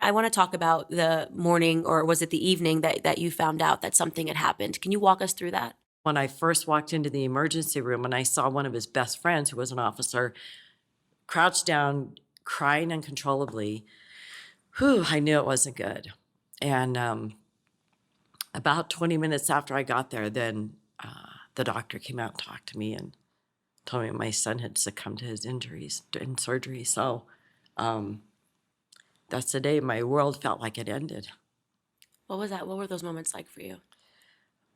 I want to talk about the morning, or was it the evening that you found out that something had happened? Can you walk us through that? When I first walked into the emergency room and I saw one of his best friends, who was an officer, crouched down, crying uncontrollably, I knew it wasn't good. And about 20 minutes after I got there, then the doctor came out and talked to me and told me my son had succumbed to his injuries in surgery. So that's the day my world felt like it ended. What was that? What were those moments like for you?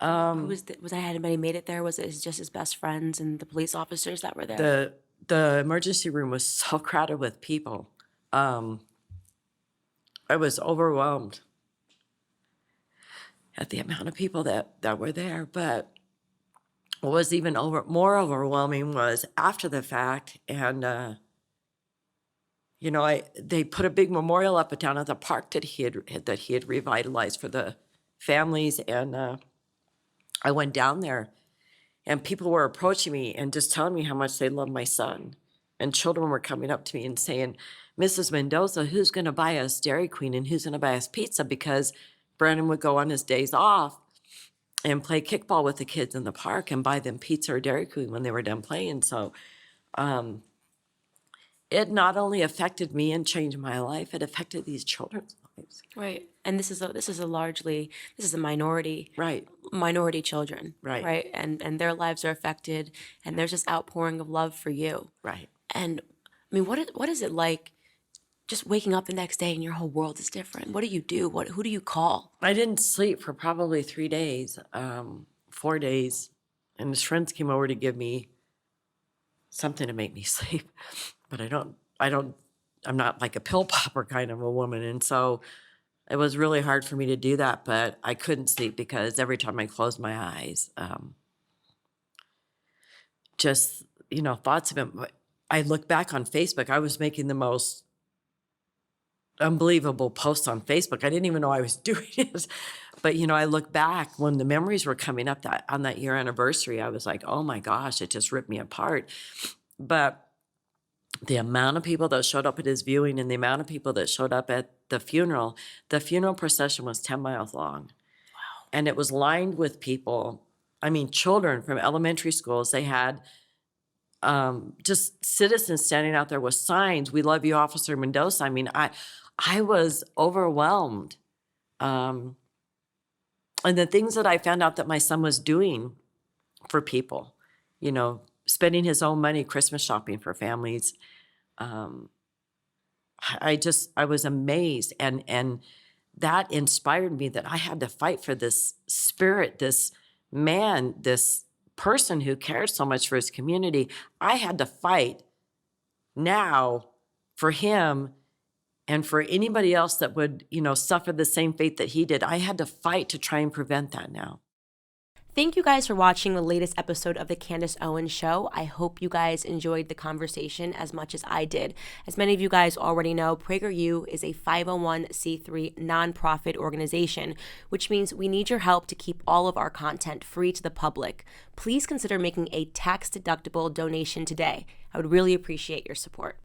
Who Um, was that? Had anybody made it there? Was it just his best friends and the police officers that were there? the emergency room was so crowded with people. Um, I was overwhelmed at the amount of people that were there. But what was even more overwhelming was after the fact, and they put a big memorial up down at the park that he had revitalized for the families, and I went down there, and people were approaching me and just telling me how much they love my son, and children were coming up to me and saying, "Mrs. Mendoza, who's going to buy us Dairy Queen and who's going to buy us pizza?" Because Brandon would go on his days off and play kickball with the kids in the park and buy them pizza or Dairy Queen when they were done playing. So it not only affected me and changed my life, it affected these children's lives. Right. And this is a minority, Right, minority children, Right. right? And their lives are affected, and there's this outpouring of love for you. right. And I mean, what is it like just waking up the next day and your whole world is different? What do you do? Who do you call? I didn't sleep for probably 3 days, 4 days, and his friends came over to give me something to make me sleep. But I'm not like a pill popper kind of a woman. And so it was really hard for me to do that, but I couldn't sleep because every time I closed my eyes, just, thoughts of him. I look back on Facebook, I was making the most unbelievable posts on Facebook. I didn't even know I was doing it. But, I look back when the memories were coming up on that year anniversary, I was like, oh my gosh, it just ripped me apart. But the amount of people that showed up at his viewing and the amount of people that showed up at the funeral procession was 10 miles long. Wow. And it was lined with people, I mean, children from elementary schools. They had just citizens standing out there with signs, "We love you, Officer Mendoza." I mean, I was overwhelmed. And the things that I found out that my son was doing for people, spending his own money Christmas shopping for families. I was amazed, and that inspired me that I had to fight for this spirit, this man, this person who cares so much for his community. I had to fight now for him and for anybody else that would, suffer the same fate that he did. I had to fight to try and prevent that now. Thank you guys for watching the latest episode of the Candace Owens Show. I hope you guys enjoyed the conversation as much as I did. As many of you guys already know, PragerU is a 501c3 nonprofit organization, which means we need your help to keep all of our content free to the public. Please consider making a tax-deductible donation today. I would really appreciate your support.